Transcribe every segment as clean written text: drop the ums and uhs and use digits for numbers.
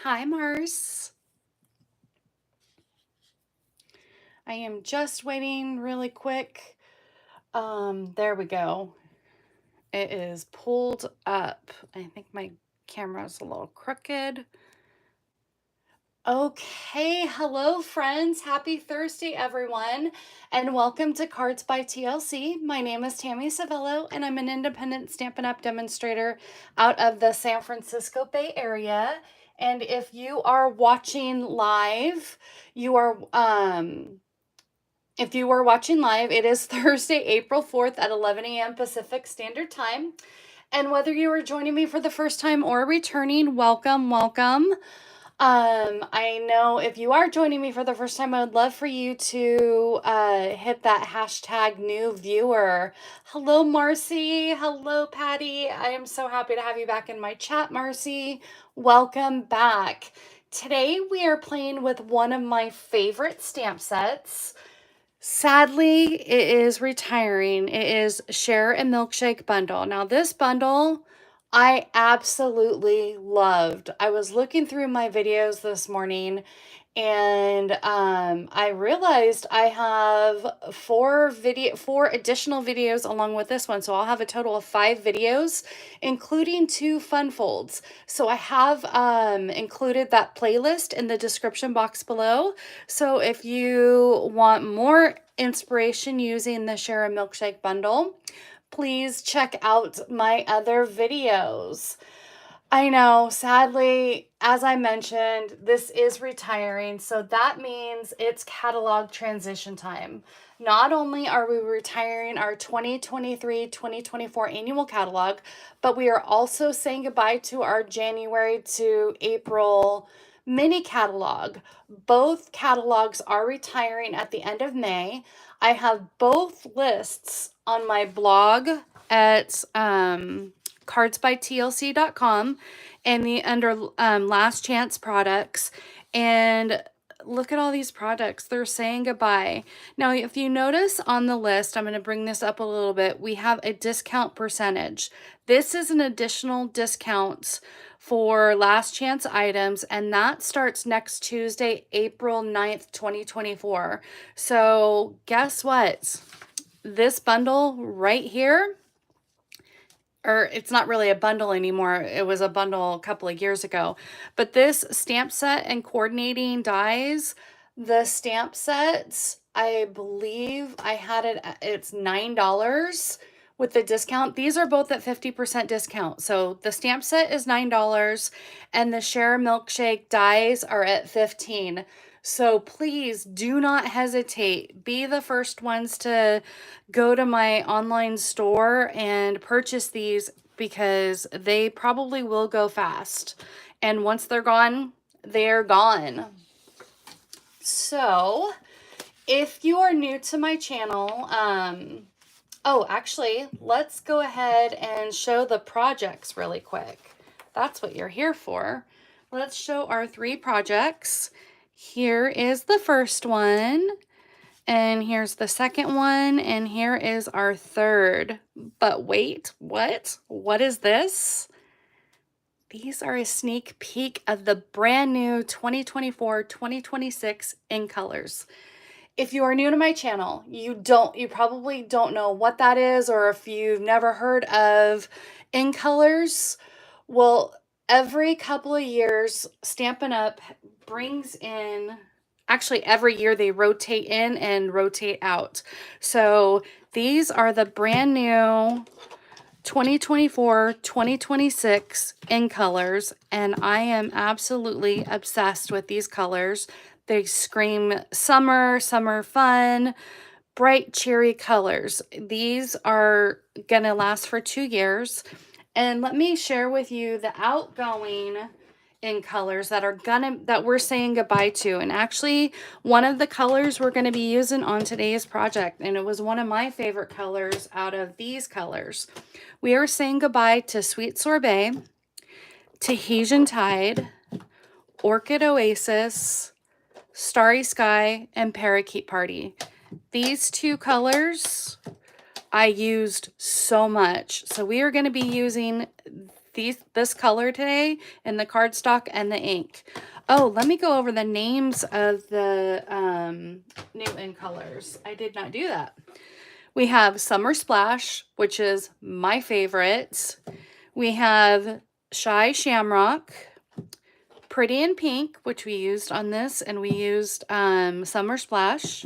Hi, Mars. I am just waiting really quick. There we go. It is pulled up. I think my camera's a little crooked. Okay, hello friends. Happy Thursday, everyone, and welcome to Cards by TLC. My name is Tammy Savello, and I'm an independent Stampin' Up! Demonstrator out of the San Francisco Bay Area. And if you are watching live, you are if you are watching live, it is Thursday, April 4th at 11 a.m. Pacific Standard Time. And whether you are joining me for the first time or returning, welcome, welcome. I know if you are joining me for the first time, I would love for you to hit that hashtag new viewer. Hello, Marcy. Hello, Patty. I am so happy to have you back in my chat, Marcy. Welcome back. Today we are playing with one of my favorite stamp sets. Sadly, it is retiring. It is Share a Milkshake Bundle. Now, this bundle I absolutely loved. I was looking through my videos this morning and I realized I have four additional videos along with this one. So I'll have a total of 5 videos, including 2 fun folds. So I have included that playlist in the description box below. So if you want more inspiration using the Share a Milkshake Bundle, please check out my other videos. I know, sadly, as I mentioned, this is retiring, so that means it's catalog transition time. Not only are we retiring our 2023-2024 annual catalog, but we are also saying goodbye to our January to April mini catalog. Both catalogs are retiring at the end of May. I have both lists on my blog at cardsbytlc.com and the under last chance products. And look at all these products. They're saying goodbye. Now, if you notice on the list, I'm going to bring this up a little bit. We have a discount percentage. This is an additional discount for last chance items, and that starts next Tuesday, April 9th, 2024. So guess what? This bundle right here, or it's not really a bundle anymore. It was a bundle a couple of years ago. But this stamp set and coordinating dies, the stamp sets, I believe I had it, it's $9 with the discount. These are both at 50% discount. So the stamp set is $9 and the Share a Milkshake dies are at $15. So please do not hesitate. Be the first ones to go to my online store and purchase these because they probably will go fast. And once they're gone, they're gone. So if you are new to my channel, oh, actually, let's go ahead and show the projects really quick. That's what you're here for. Let's show our 3 projects. Here is the first one, and here's the second one, and here is our third. But wait, what? What is this? These are a sneak peek of the brand new 2024-2026 in colors. If you are new to my channel, you probably don't know what that is, or if you've never heard of in colors. Well, every couple of years, Stampin' Up! Brings in, actually every year they rotate in and rotate out. So these are the brand new 2024-2026 in colors, and I am absolutely obsessed with these colors. They scream summer, summer fun, bright cheery colors. These are gonna last for 2 years. And let me share with you the outgoing in colors that we're saying goodbye to. And actually, one of the colors we're going to be using on today's project, and it was one of my favorite colors out of these colors. We are saying goodbye to Sweet Sorbet, Tahitian Tide, Orchid Oasis, Starry Sky, and Parakeet Party. These 2 colors I used so much. So we are going to be using this color today in the cardstock and the ink. Oh, let me go over the names of the new in colors. I did not do that. We have Summer Splash, which is my favorite. We have Shy Shamrock, Pretty in Pink, which we used on this, and we used Summer Splash,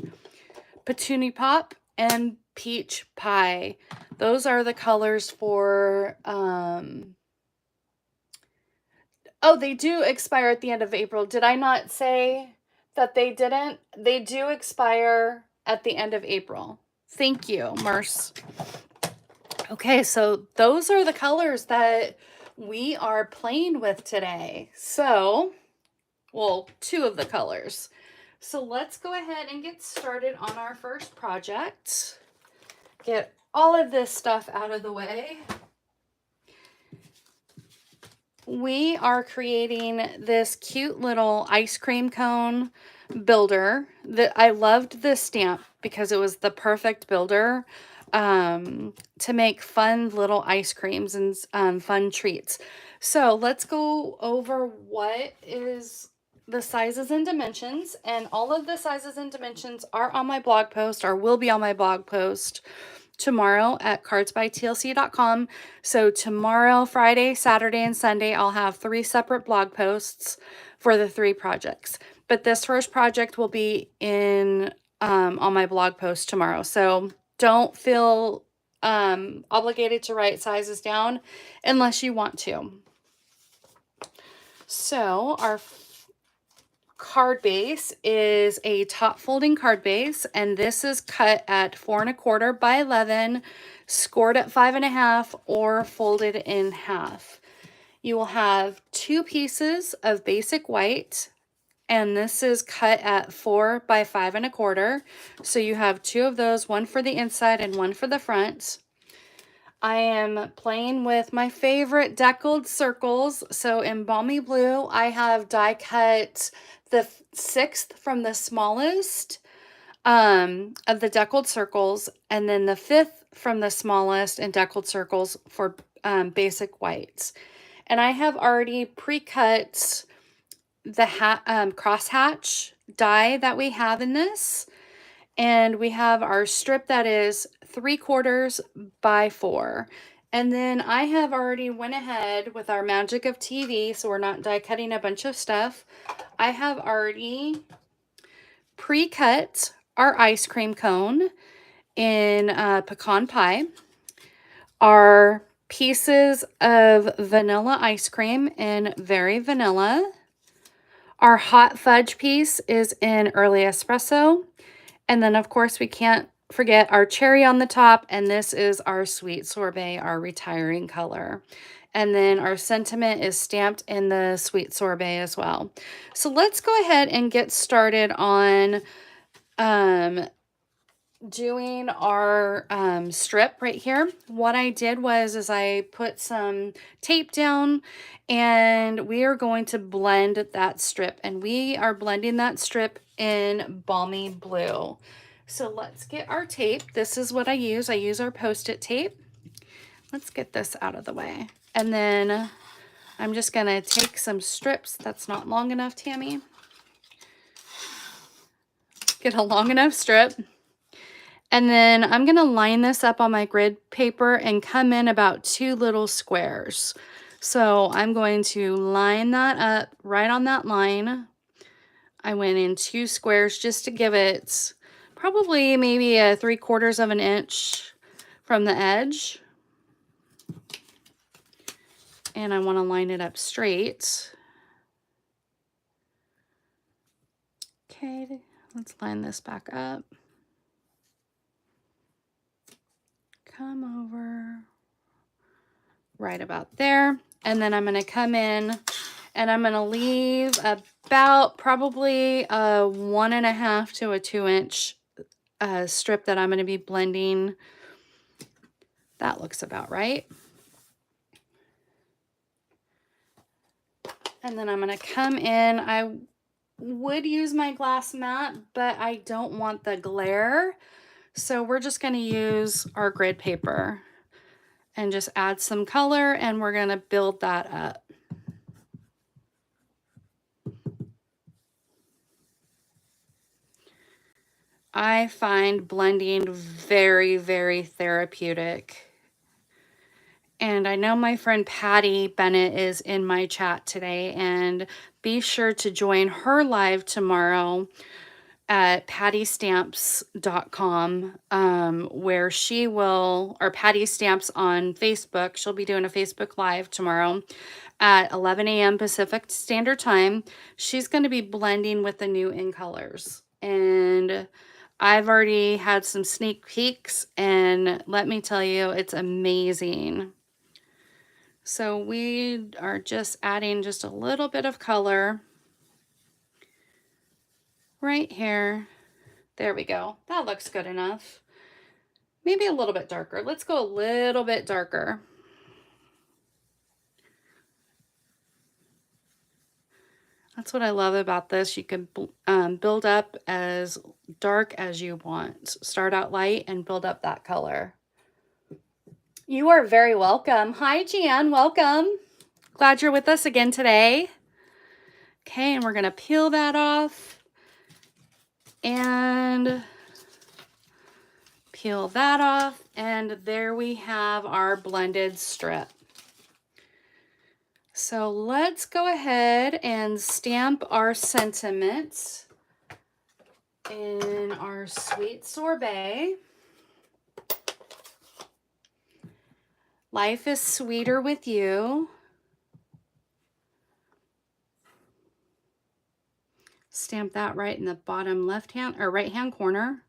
Petunia Pop, and Peach Pie. Those are the colors for, oh, they do expire at the end of April. Did I not say that they didn't? They do expire at the end of April. Thank you, Merce. Okay, so those are the colors that we are playing with today. So, well, two of the colors. So let's go ahead and get started on our first project. Get all of this stuff out of the way. We are creating this cute little ice cream cone builder. I loved this stamp because it was the perfect builder to make fun little ice creams and fun treats. So let's go over what is the sizes and dimensions, and all of the sizes and dimensions are on my blog post, or will be on my blog post tomorrow at cardsbytlc.com. So tomorrow, Friday, Saturday, and Sunday, I'll have 3 separate blog posts for the 3 projects. But this first project will be in on my blog post tomorrow. So don't feel obligated to write sizes down unless you want to. So our card base is a top folding card base, and this is cut at 4 1/4 by 11, scored at 5 1/2, or folded in half. You will have 2 pieces of basic white, and this is cut at 4 by 5 1/4. So you have 2 of those, one for the inside and one for the front. I am playing with my favorite deckled circles. So in Balmy Blue, I have die cut the 6th from the smallest of the deckled circles, and then the 5th from the smallest in deckled circles for basic whites. And I have already pre-cut the crosshatch die that we have in this. And we have our strip that is 3/4 by 4. And then I have already went ahead with our magic of TV, so we're not die cutting a bunch of stuff. I have already pre-cut our ice cream cone in pecan pie, our pieces of vanilla ice cream in Very Vanilla. Our hot fudge piece is in Early Espresso. And then, of course, we can't forget our cherry on the top, and this is our sweet sorbet, our retiring color. And then our sentiment is stamped in the sweet sorbet as well. So let's go ahead and get started on doing our strip right here. What I did was I put some tape down, and we are going to blend that strip, and we are blending that strip in Balmy Blue. So let's get our tape. This is what I use. I use our Post-it tape. Let's get this out of the way. And then I'm just going to take some strips. That's not long enough, Tammy. Get a long enough strip. And then I'm going to line this up on my grid paper and come in about 2 little squares. So I'm going to line that up right on that line. I went in 2 squares just to give it probably maybe a 3/4 of an inch from the edge. And I want to line it up straight. Okay, let's line this back up. Come over right about there. And then I'm going to come in and I'm going to leave about probably a 1 1/2 to a 2 inch strip that I'm going to be blending. That looks about right. And then I'm going to come in. I would use my glass mat, but I don't want the glare. So we're just going to use our grid paper. and just add some color, and we're going to build that up. I find blending very, very therapeutic. And I know my friend Patty Bennett is in my chat today, and be sure to join her live tomorrow at pattystamps.com, where she will, or Patty Stamps on Facebook, she'll be doing a Facebook Live tomorrow at 11 a.m. Pacific Standard Time. She's going to be blending with the new in colors. And I've already had some sneak peeks, and let me tell you, it's amazing. So we are just adding just a little bit of color right here. There we go. That looks good enough. Maybe a little bit darker. Let's go a little bit darker. That's what I love about this. You can build up as dark as you want. Start out light and build up that color. You are very welcome. Hi, Jan. Welcome. Glad you're with us again today. Okay, and we're going to peel that off and peel that off. And there we have our blended strip. So let's go ahead and stamp our sentiments in our sweet sorbet. Life is sweeter with you. Stamp that right in the bottom left hand or right hand corner.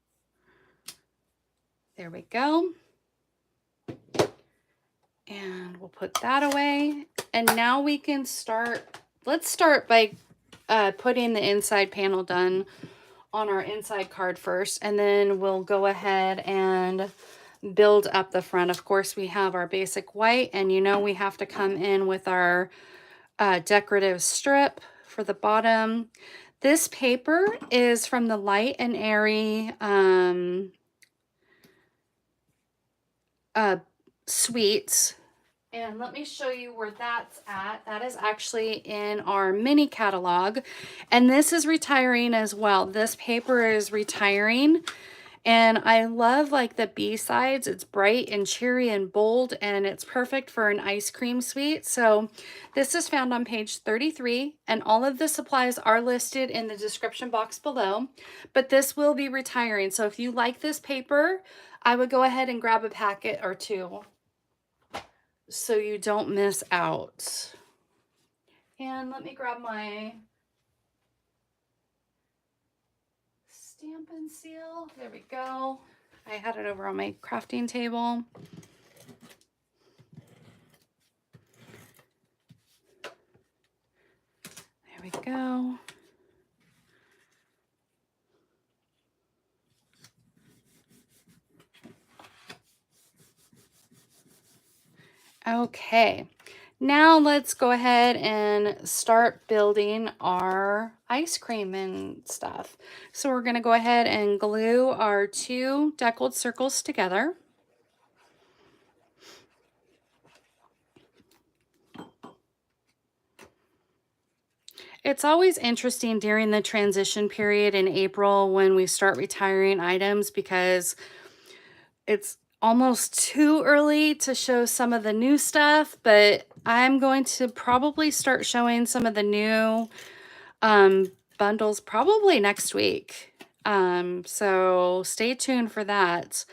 There we go. And we'll put that away. And now we can start. Let's start by putting the inside panel done on our inside card first. And then we'll go ahead and build up the front. Of course, we have our basic white. And you know we have to come in with our decorative strip for the bottom. This paper is from the Light and Airy Sweets. And let me show you where that's at. That is actually in our mini catalog. And this is retiring as well. This paper is retiring. And I love like the B-sides. It's bright and cheery and bold, and it's perfect for an ice cream sweet. So this is found on page 33, and all of the supplies are listed in the description box below. But this will be retiring. So if you like this paper, I would go ahead and grab a packet or two so you don't miss out. And let me grab my stamp and seal. There we go. I had it over on my crafting table. There we go. Okay, now let's go ahead and start building our ice cream and stuff. So we're going to go ahead and glue our two deckled circles together. It's always interesting during the transition period in April when we start retiring items, because it's almost too early to show some of the new stuff, but I'm going to probably start showing some of the new bundles probably next week. So stay tuned for that.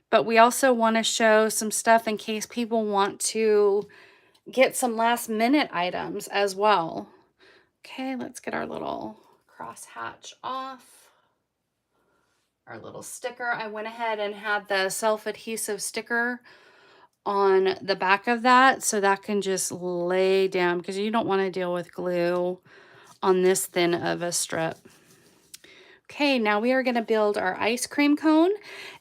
But we also want to show some stuff in case people want to get some last minute items as well. Okay, let's get our little crosshatch off. Our little sticker. I went ahead and had the self-adhesive sticker on the back of that, so that can just lay down, because you don't want to deal with glue on this thin of a strip. Okay, now we are going to build our ice cream cone,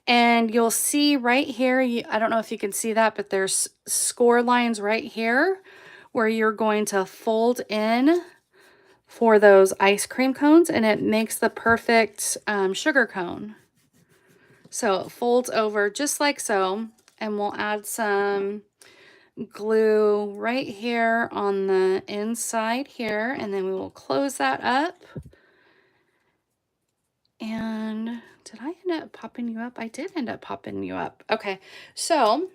and you'll see right here, I don't know if you can see that, but there's score lines right here where you're going to fold in for those ice cream cones, and it makes the perfect sugar cone. So it folds over just like so, And we'll add some glue right here on the inside here, and then we will close that up. And did I end up popping you up? I did end up popping you up. Okay, so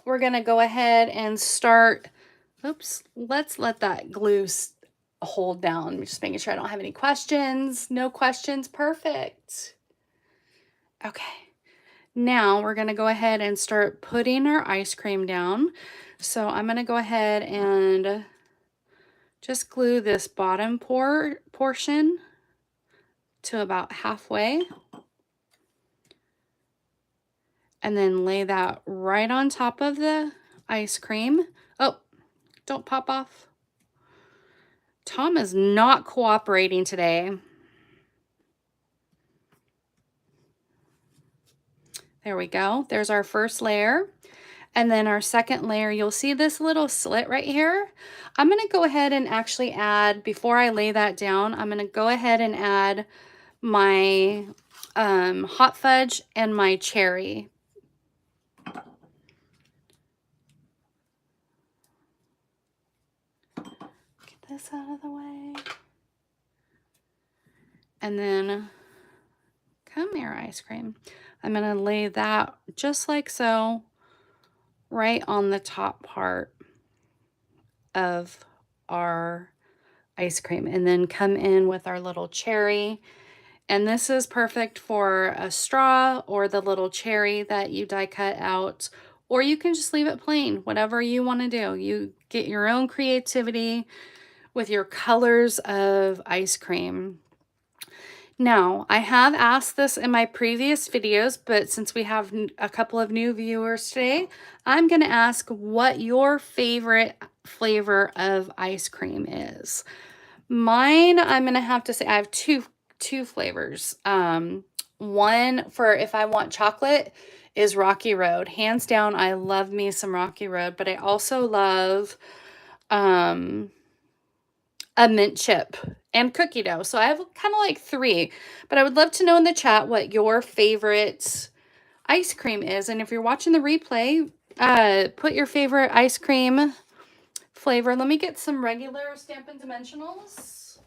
we're gonna go ahead and start. Oops, let's let that glue hold down. Just making sure I don't have any questions. No questions, perfect. Okay, now we're gonna go ahead and start putting our ice cream down. So I'm gonna go ahead and just glue this bottom portion to about halfway. And then lay that right on top of the ice cream. Oh, don't pop off. Tom is not cooperating today. There we go. There's our first layer. And then our second layer, you'll see this little slit right here. I'm going to go ahead and actually add, before I lay that down, I'm going to go ahead and add my hot fudge and my cherry. Get this out of the way. And then come here, ice cream. I'm going to lay that just like so right on the top part of our ice cream, and then come in with our little cherry. And this is perfect for a straw or the little cherry that you die cut out, or you can just leave it plain, whatever you want to do. You get your own creativity with your colors of ice cream. Now, I have asked this in my previous videos, but since we have a couple of new viewers today, I'm going to ask what your favorite flavor of ice cream is. Mine, I'm going to have to say I have two flavors. One for if I want chocolate is Rocky Road. Hands down, I love me some Rocky Road, but I also love a mint chip and cookie dough. So I have kind of like three, but I would love to know in the chat what your favorite ice cream is. And if you're watching the replay, put your favorite ice cream flavor. Let me get some regular Stampin' Dimensionals,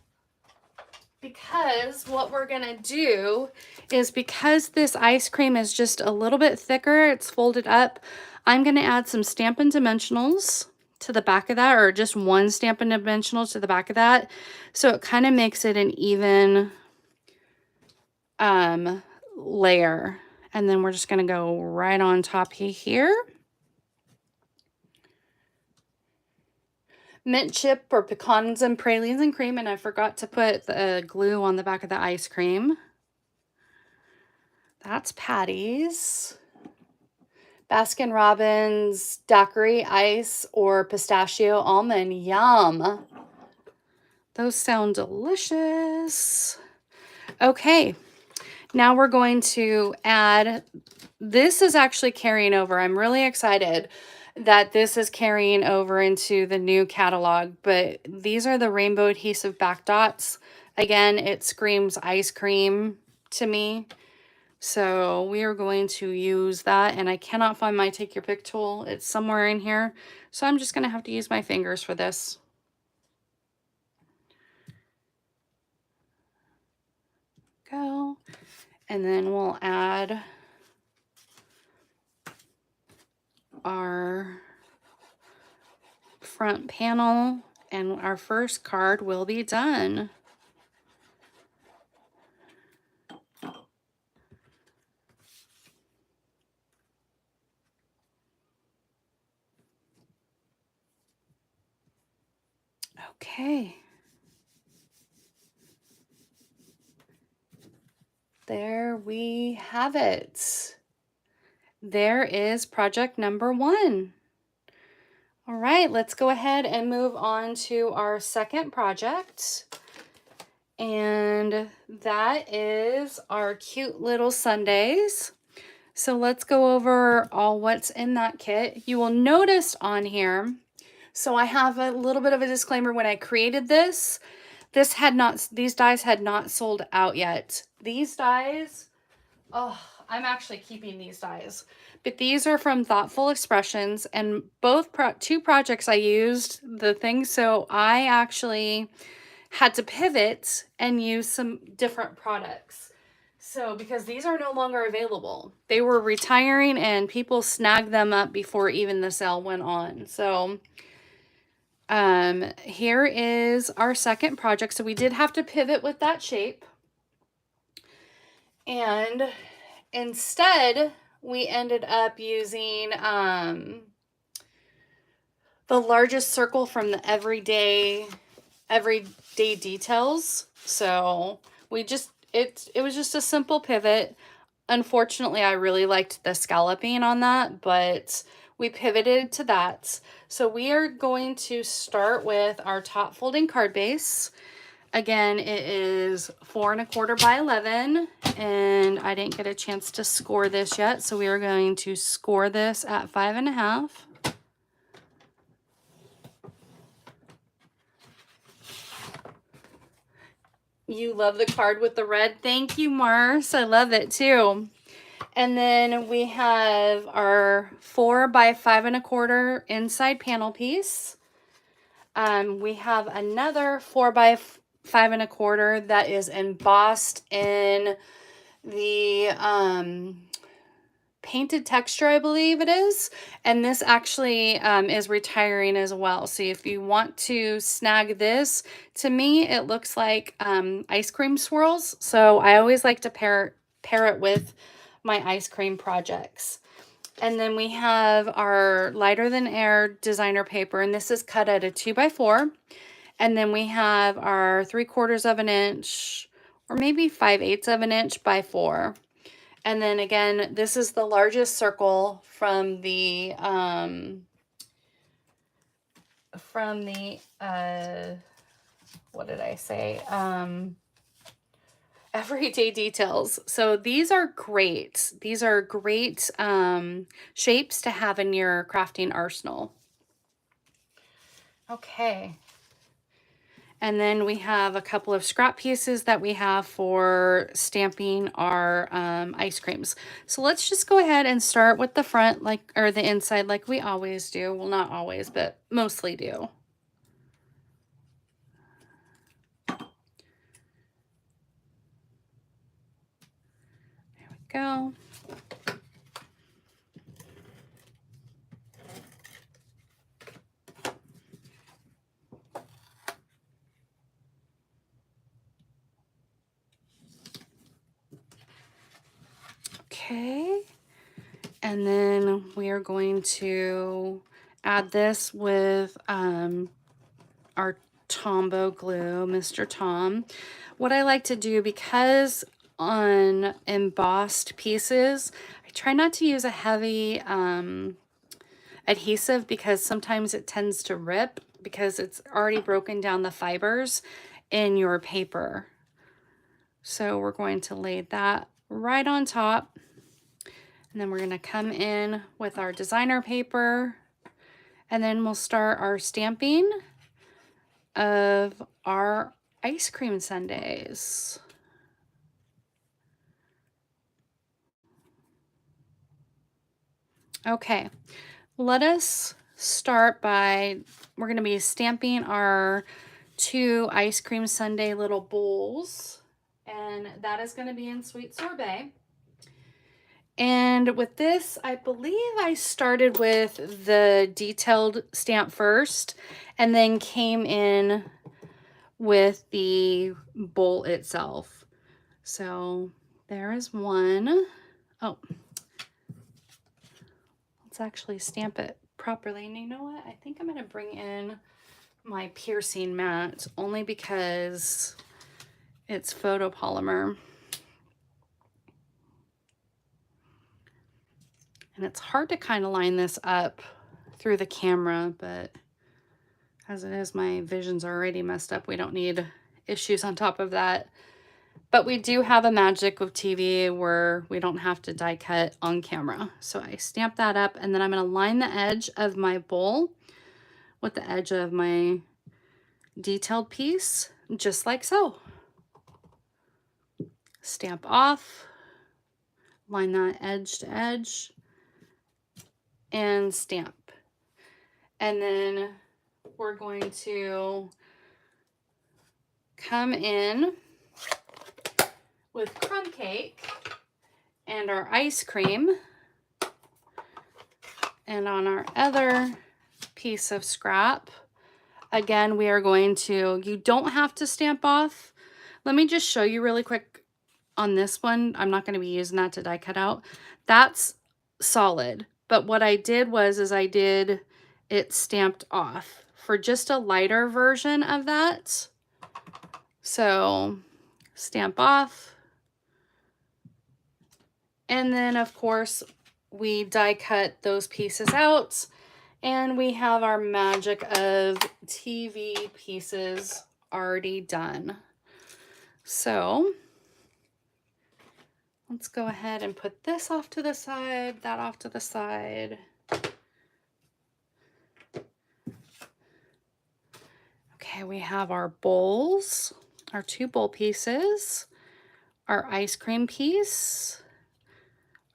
because what we're gonna do is, because this ice cream is just a little bit thicker, it's folded up, I'm gonna add some Stampin' Dimensionals to the back of that, or just one Stampin' Dimensional to the back of that, so it kind of makes it an even layer. And then we're just gonna go right on top here. Mint chip or pecans and pralines and cream, and I forgot to put the glue on the back of the ice cream. That's Patty's. Baskin Robbins daiquiri ice or pistachio almond. Yum. Those sound delicious. Okay, now we're going to add, this is actually carrying over. I'm really excited that this is carrying over into the new catalog, but these are the rainbow adhesive back dots. Again, it screams ice cream to me. So we are going to use that, and I cannot find my take your pick tool. It's somewhere in here. So I'm just going to have to use my fingers for this. Go. And then we'll add our front panel, and our first card will be done. Okay. There we have it. There is project number 1. All right, let's go ahead and move on to our second project. And that is our cute little sundaes. So let's go over all what's in that kit. You will notice on here, so I have a little bit of a disclaimer. When I created this, these dies had not sold out yet. These dies Oh, I'm actually keeping these dies. But these are from Thoughtful Expressions, and both two projects I used the thing, so I actually had to pivot and use some different products. So, because these are no longer available. They were retiring and people snagged them up before even the sale went on. So, here is our second project. So we did have to pivot with that shape. And instead, we ended up using the largest circle from the everyday details. So we just, it was just a simple pivot. Unfortunately, I really liked the scalloping on that, but we pivoted to that. So we are going to start with our top folding card base. Again, it is 4 1/4 by 11, and I didn't get a chance to score this yet, so we are going to score this at 5 1/2. You love the card with the red. Thank you, Mars. I love it too. And then we have our 4 by 5 1/4 inside panel piece. We have another 4 by 5 1/4 that is embossed in the painted texture, I believe it is. And this actually is retiring as well. So if you want to snag this, to me, it looks like ice cream swirls. So I always like to pair it with my ice cream projects. And then we have our lighter than air designer paper, and this is cut at a 2 by 4. And then we have our 3/4 of an inch, or maybe 5/8 of an inch by 4. And then again, this is the largest circle from the what did I say? Everyday details. So these are great. These are great shapes to have in your crafting arsenal. Okay. And then we have a couple of scrap pieces that we have for stamping our ice creams. So let's just go ahead and start with the front, or the inside, like we always do. Well, not always, but mostly do. There we go. Okay, and then we are going to add this with our Tombow glue, Mr. Tom. What I like to do, because on embossed pieces, I try not to use a heavy adhesive, because sometimes it tends to rip because it's already broken down the fibers in your paper. So we're going to lay that right on top. And then we're going to come in with our designer paper, and then we'll start our stamping of our ice cream sundaes. Okay, let us start by, we're going to be stamping our 2 ice cream sundae little bowls, and that is going to be in Sweet Sorbet. And with this, I believe I started with the detailed stamp first, and then came in with the bowl itself. So there is one. Oh, let's actually stamp it properly. And you know what? I think I'm going to bring in my piercing mat, only because it's photopolymer. And it's hard to kind of line this up through the camera, but as it is, my vision's already messed up. We don't need issues on top of that. But we do have a magic of TV where we don't have to die cut on camera. So I stamp that up, and then I'm going to line the edge of my bowl with the edge of my detailed piece, just like so. Stamp off. line that edge to edge, and stamp. And then we're going to come in with crumb cake and our ice cream. And on our other piece of scrap, again, we are going to, you don't have to stamp off. Let me just show you really quick on this one. I'm not going to be using that to die cut out. That's solid. But what I did was, I did it stamped off for just a lighter version of that. So stamp off. And then of course we die cut those pieces out. And we have our magic of TV pieces already done. So let's go ahead and put this off to the side, that off to the side. Okay, we have our bowls, our 2 bowl pieces, our ice cream piece,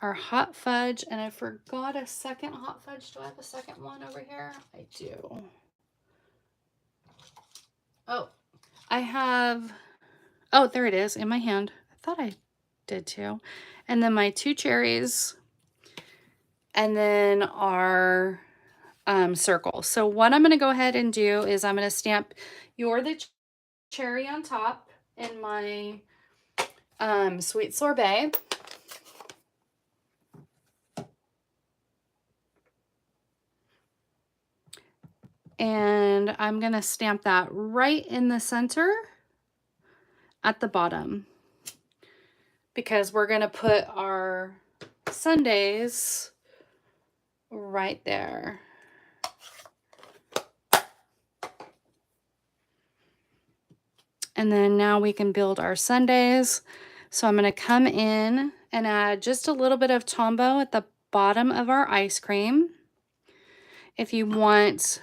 our hot fudge, and I forgot a second hot fudge. Do I have a second one over here? I do. Oh, I have, oh, there it is in my hand. I thought I did too. And then my 2 cherries, and then our circle. So what I'm going to go ahead and do is I'm going to stamp You're the Cherry on top in my sweet sorbet. And I'm going to stamp that right in the center at the bottom, because we're going to put our sundaes right there. And then now we can build our sundaes. So I'm going to come in and add just a little bit of Tombow at the bottom of our ice cream. If you want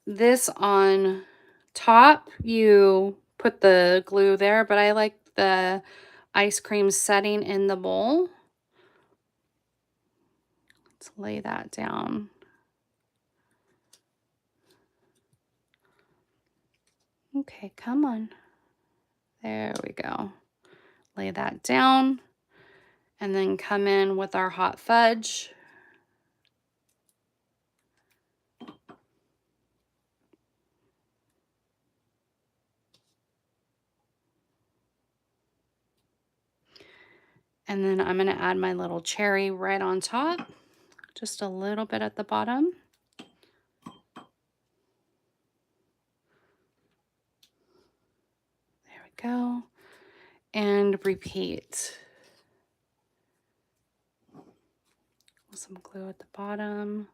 this on top, you put the glue there, but I like the ice cream setting in the bowl. Let's lay that down. Okay, come on. There we go. Lay that down and then come in with our hot fudge. And then I'm going to add my little cherry right on top, just a little bit at the bottom. There we go. And repeat. With some glue at the bottom.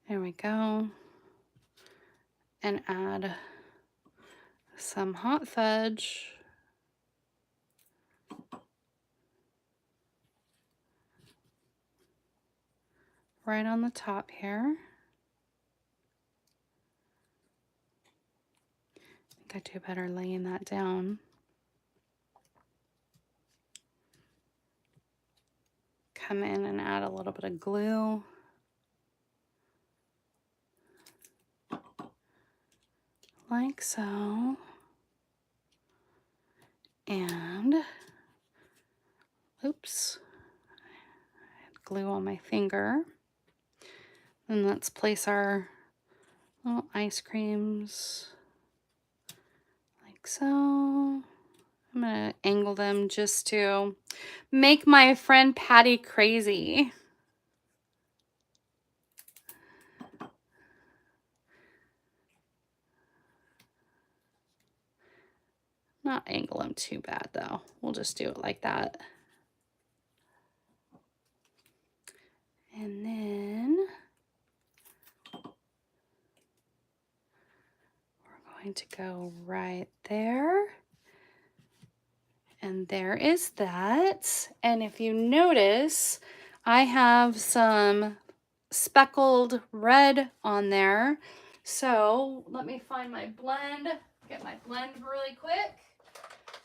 There we go. And add some hot fudge. Right on the top here. I think I do better laying that down. Come in and add a little bit of glue. Like so. And, oops, I had glue on my finger. And let's place our little ice creams like so. I'm gonna angle them just to make my friend Patty crazy. Not angle them too bad though. We'll just do it like that. And then we're going to go right there. And there is that. And if you notice, I have some speckled red on there. So let me find my blend, get my blend really quick.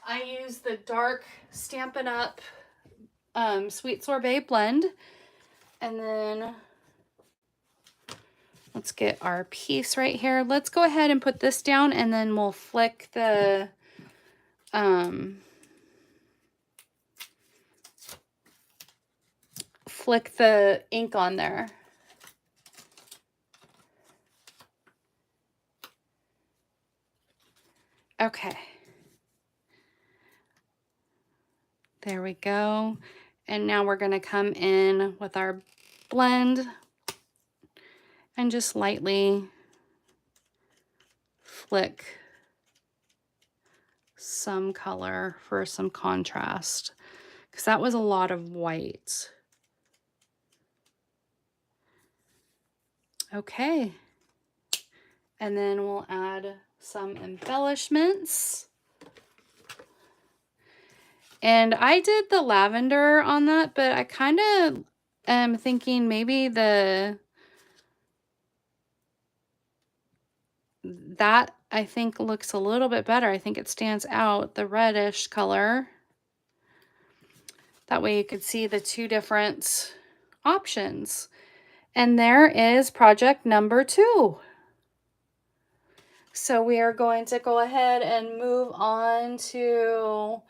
I use the dark Stampin' Up Sweet Sorbet blend. And then let's get our piece right here. Let's go ahead and put this down, and then we'll flick the ink on there. Okay. There we go. And now we're going to come in with our blend and just lightly flick some color for some contrast, because that was a lot of white. Okay. And then we'll add some embellishments. And I did the lavender on that, but I kind of am thinking maybe that I think looks a little bit better. I think it stands out, the reddish color. That way you could see the two different options. And there is project number 2. So we are going to go ahead and move on to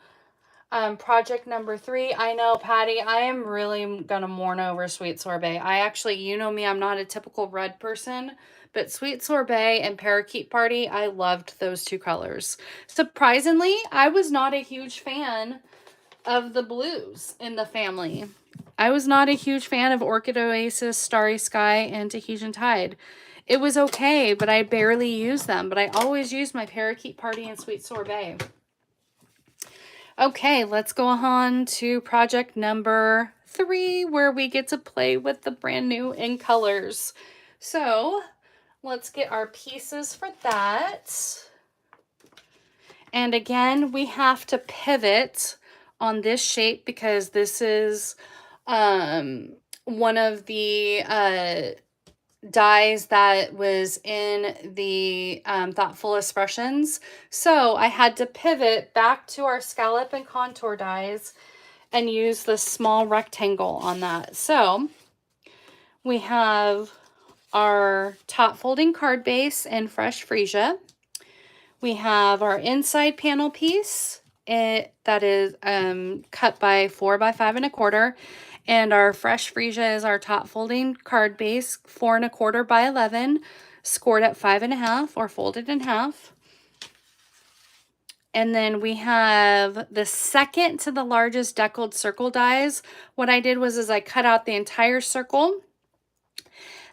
project number 3. I know, Patty, I am really gonna mourn over Sweet Sorbet. I actually, you know me, I'm not a typical red person, but Sweet Sorbet and Parakeet Party, I loved those 2 colors. Surprisingly, I was not a huge fan of the blues in the family. I was not a huge fan of Orchid Oasis, Starry Sky, and Tahitian Tide. It was okay, but I barely used them. But I always used my Parakeet Party and Sweet Sorbet. Okay, let's go on to project number 3, where we get to play with the brand new ink colors. So let's get our pieces for that. And again, we have to pivot on this shape because this is one of the dies that was in the Thoughtful Expressions. So I had to pivot back to our scallop and contour dies and use the small rectangle on that. So we have our top folding card base in Fresh Freesia. We have our inside panel piece that is cut by 4 by 5 1/4. And our Fresh Freesia is our top folding card base, 4 1/4 by 11, scored at 5 1/2 or folded in half. And then we have the second to the largest deckled circle dies. What I did was I cut out the entire circle,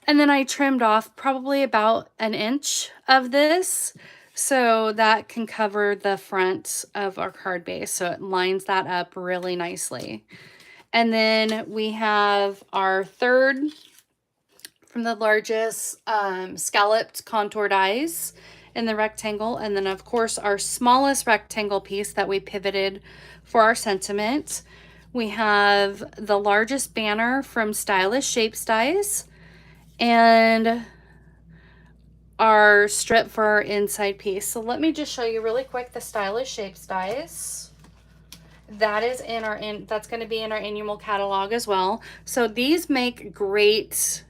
and then I trimmed off probably about 1 inch of this, so that can cover the front of our card base. So it lines that up really nicely. And then we have our third from the largest scalloped contour dies in the rectangle. And then of course our smallest rectangle piece that we pivoted for our sentiment. We have the largest banner from Stylish Shapes dies and our strip for our inside piece. So let me just show you really quick the Stylish Shapes dies. That is that's going to be in our annual catalog as well. So these make great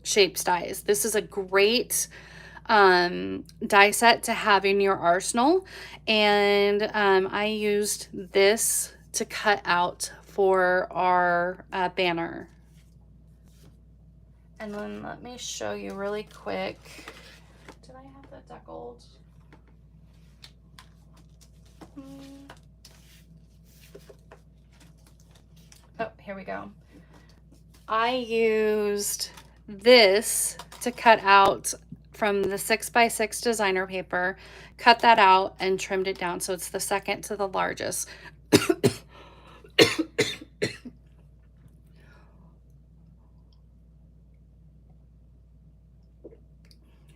shapes dies. This is a great die set to have in your arsenal, and I used this to cut out for our banner. And then let me show you really quick. Did I have that deckled? Oh, here we go. I used this to cut out from the 6x6 designer paper, cut that out and trimmed it down. So it's the second to the largest.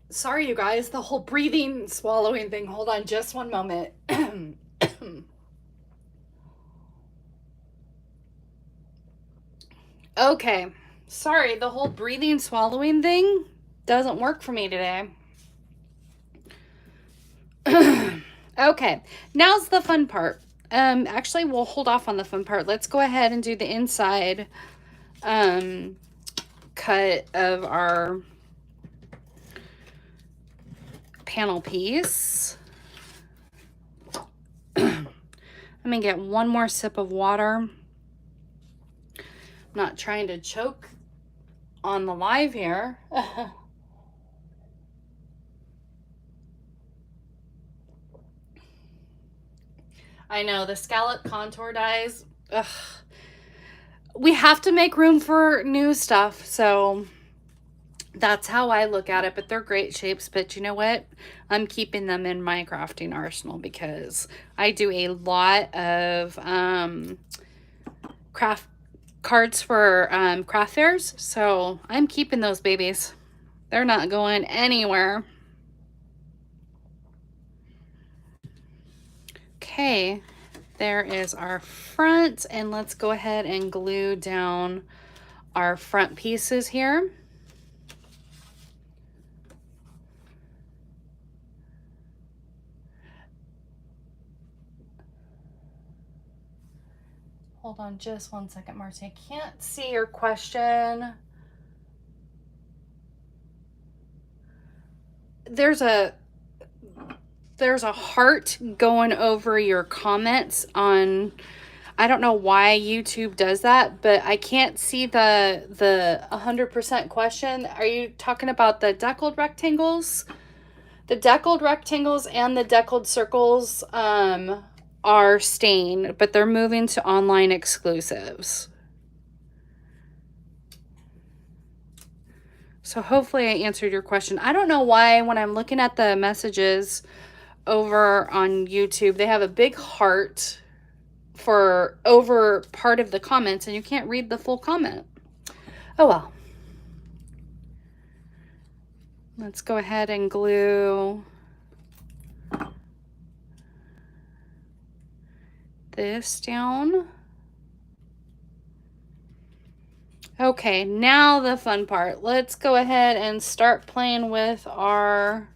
Sorry, you guys, the whole breathing, swallowing thing. Hold on just one moment. Okay. Sorry, the whole breathing, swallowing thing doesn't work for me today. Okay, now's the fun part. Actually, we'll hold off on the fun part. Let's go ahead and do the inside cut of our panel piece. Let me get one more sip of water. I'm not trying to choke on the live here. I know, the scallop contour dies. Ugh. We have to make room for new stuff, so that's how I look at it. But they're great shapes. But you know what? I'm keeping them in my crafting arsenal because I do a lot of craft cards for craft fairs. So I'm keeping those babies. They're not going anywhere. Okay, there is our front, and let's go ahead and glue down our front pieces here. Hold on just one second, Marcy. I can't see your question. There's a heart going over your comments on, I don't know why YouTube does that, but I can't see the 100% question. Are you talking about the deckled rectangles? The deckled rectangles and the deckled circles are staying, but they're moving to online exclusives. So hopefully I answered your question. I don't know why when I'm looking at the messages over on YouTube, they have a big heart for over part of the comments and you can't read the full comment. Oh well. Let's go ahead and glue this down. Okay, now the fun part. Let's go ahead and start playing with our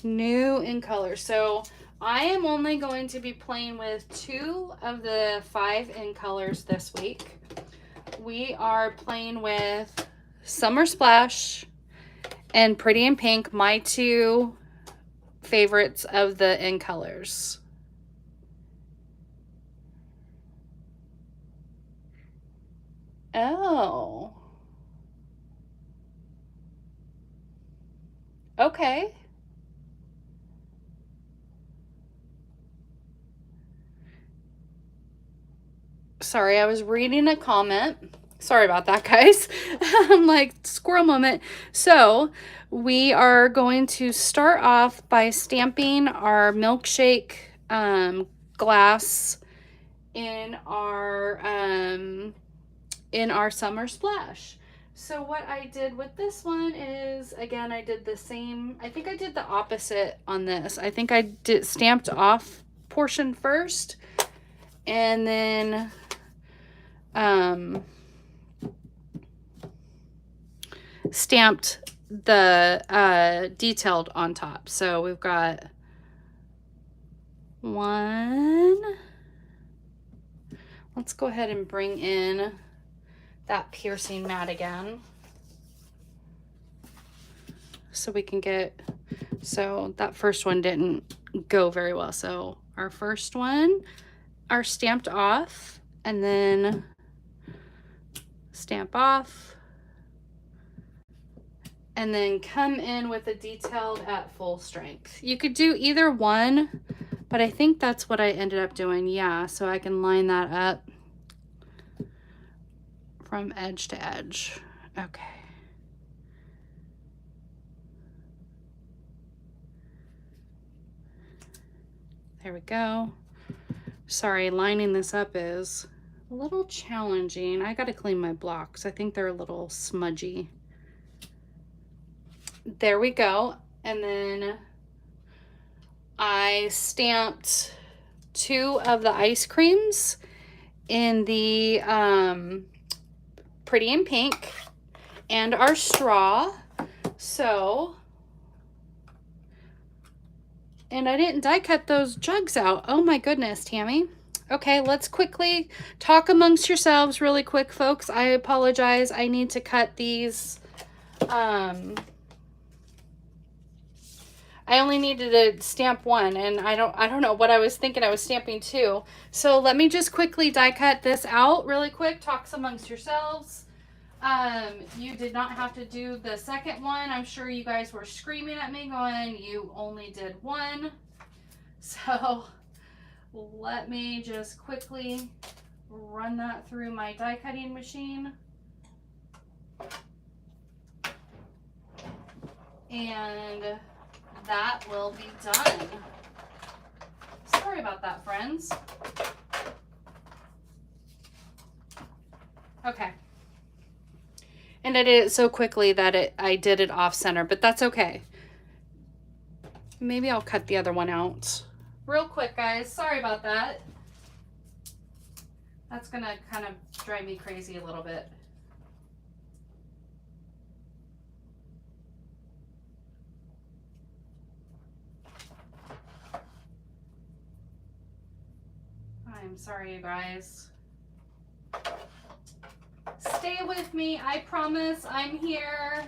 new in color. So I am only going to be playing with 2 of the 5 in colors this week. We are playing with Summer Splash and Pretty in Pink, my 2 favorites of the in colors. Oh. Okay. Sorry, I was reading a comment. Sorry about that, guys. I'm like, squirrel moment. So we are going to start off by stamping our milkshake glass in our Summer Splash. So what I did with this one is, again, I did the same. I think I did the opposite on this. I think I did stamped off portion first and then stamped the detailed on top. So we've got 1. Let's go ahead and bring in that piercing mat again so we can get, so that first one didn't go very well. So our first one are stamped off and then stamp off and then come in with a detailed at full strength. You could do either one, but I think that's what I ended up doing. Yeah, so I can line that up from edge to edge. Okay. There we go. Sorry, lining this up is a little challenging. I gotta clean my blocks. I think they're a little smudgy. There we go. And then I stamped 2 of the ice creams in the Pretty in Pink and our straw. So, and I didn't die cut those jugs out. Oh my goodness, Tammy. Okay, let's quickly talk amongst yourselves really quick, folks. I apologize. I need to cut these. I only needed to stamp one, and I don't know what I was thinking. I was stamping two. So let me just quickly die cut this out really quick. Talks amongst yourselves. You did not have to do the second one. I'm sure you guys were screaming at me going, you only did one. So let me just quickly run that through my die cutting machine. And that will be done. Sorry about that, friends. Okay. And I did it so quickly that I did it off center, but that's okay. Maybe I'll cut the other one out real quick, guys. Sorry about that. That's gonna kind of drive me crazy a little bit. I'm sorry, you guys. Stay with me. I promise I'm here.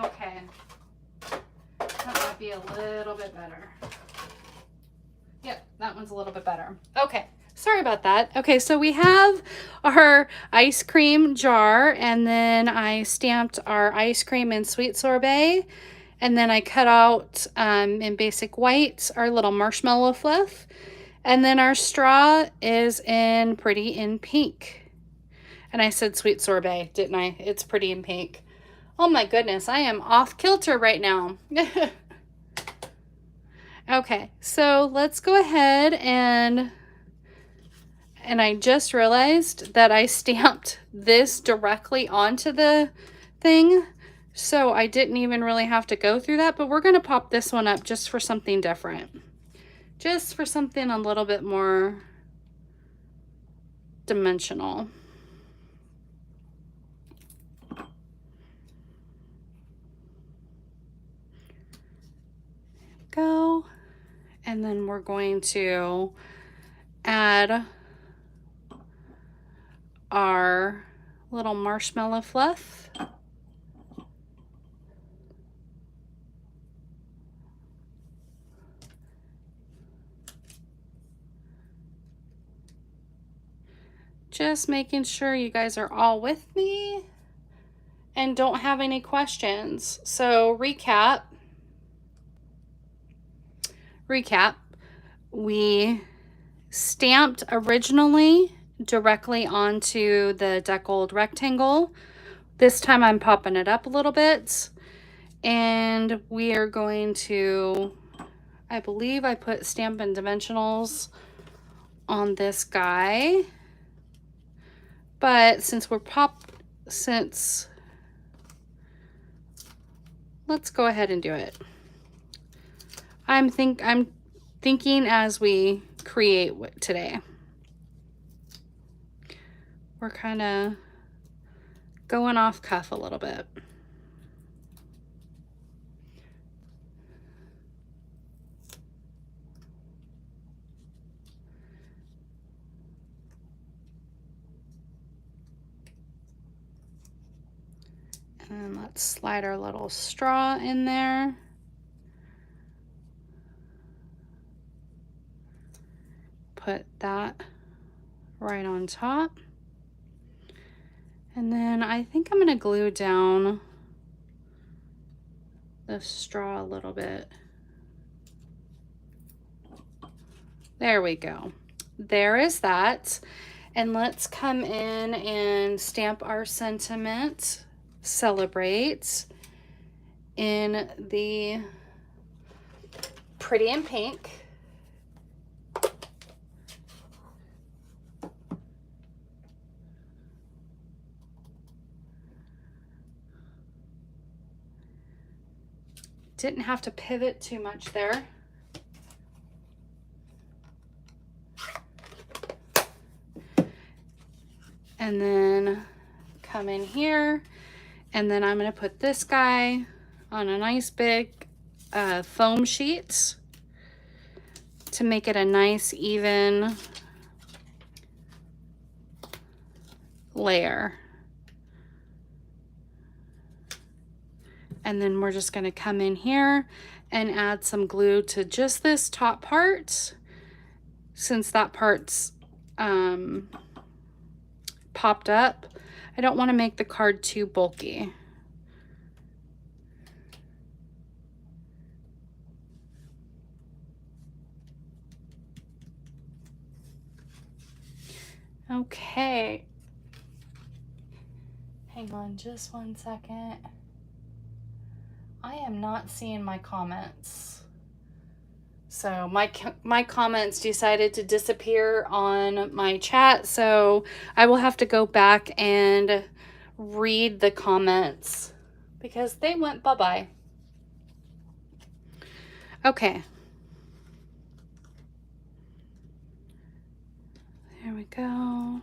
Okay. That might be a little bit better. Yep, that one's a little bit better. Okay. Sorry about that. Okay, so we have our ice cream jar, and then I stamped our ice cream in sweet sorbet. And then I cut out in basic white our little marshmallow fluff. And then our straw is in Pretty in Pink. And I said sweet sorbet, didn't I? It's Pretty in Pink. Oh my goodness, I am off kilter right now. Okay, so let's go ahead and I just realized that I stamped this directly onto the thing. So I didn't even really have to go through that, but we're going to pop this one up just for something different. Just for something a little bit more dimensional. Go. And then we're going to add our little marshmallow fluff. Just making sure you guys are all with me and don't have any questions. So recap, we stamped originally directly onto the deckled rectangle. This time I'm popping it up a little bit, and we are going to, I believe I put Stampin' Dimensionals on this guy. But since let's go ahead and do it. I'm thinking as we create today. We're kind of going off cuff a little bit. And let's slide our little straw in there. Put that right on top. And then I think I'm going to glue down the straw a little bit. There we go. There is that. And let's come in and stamp our sentiment. Celebrate in the Pretty in Pink. Didn't have to pivot too much there. and then come in here, and then I'm going to put this guy on a nice big foam sheet to make it a nice even layer. And then we're just going to come in here and add some glue to just this top part, since that part's popped up. I don't want to make the card too bulky. Okay. Hang on just one second. I am not seeing my comments. So my comments decided to disappear on my chat, so I will have to go back and read the comments because they went bye-bye. Okay. There we go. And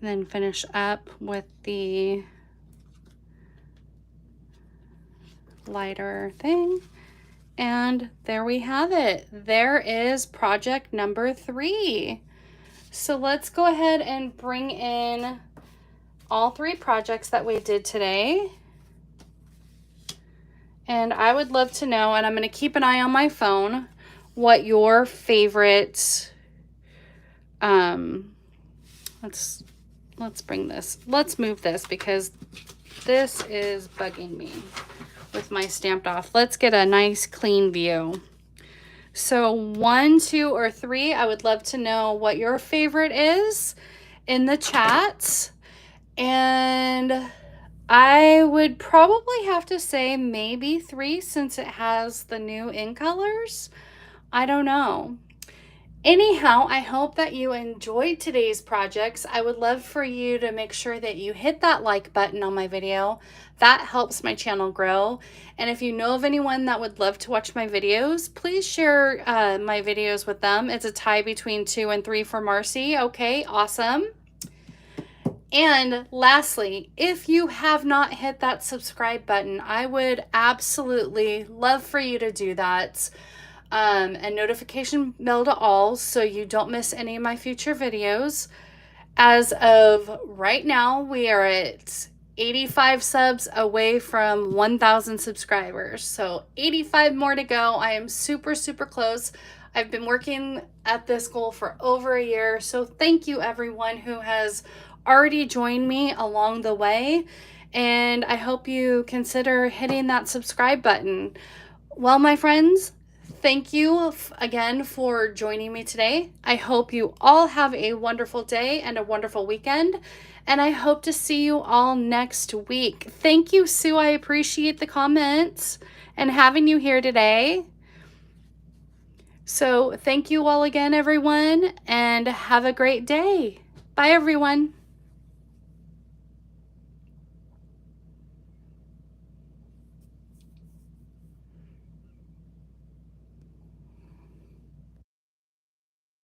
then finish up with the lighter thing. And there we have it. There is project number 3. So let's go ahead and bring in all 3 projects that we did today. And I would love to know, and I'm going to keep an eye on my phone, what your favorite, let's bring this, let's move this because this is bugging me with my stamped off. Let's get a nice clean view. So 1, 2, or 3, I would love to know what your favorite is in the chat. And I would probably have to say maybe 3 since it has the new in colors. I don't know. Anyhow, I hope that you enjoyed today's projects. I would love for you to make sure that you hit that like button on my video. That helps my channel grow. And if you know of anyone that would love to watch my videos, please share my videos with them. It's a tie between 2 and 3 for Marcy. Okay, awesome. And lastly, if you have not hit that subscribe button, I would absolutely love for you to do that. And notification bell to all so you don't miss any of my future videos. As of right now, we are at 85 subs away from 1,000 subscribers. So 85 more to go. I am super, super close. I've been working at this goal for over a year. So thank you everyone who has already joined me along the way. And I hope you consider hitting that subscribe button. Well, my friends, thank you again for joining me today. I hope you all have a wonderful day and a wonderful weekend. And I hope to see you all next week. Thank you, Sue. I appreciate the comments and having you here today. So thank you all again, everyone, and have a great day. Bye, everyone.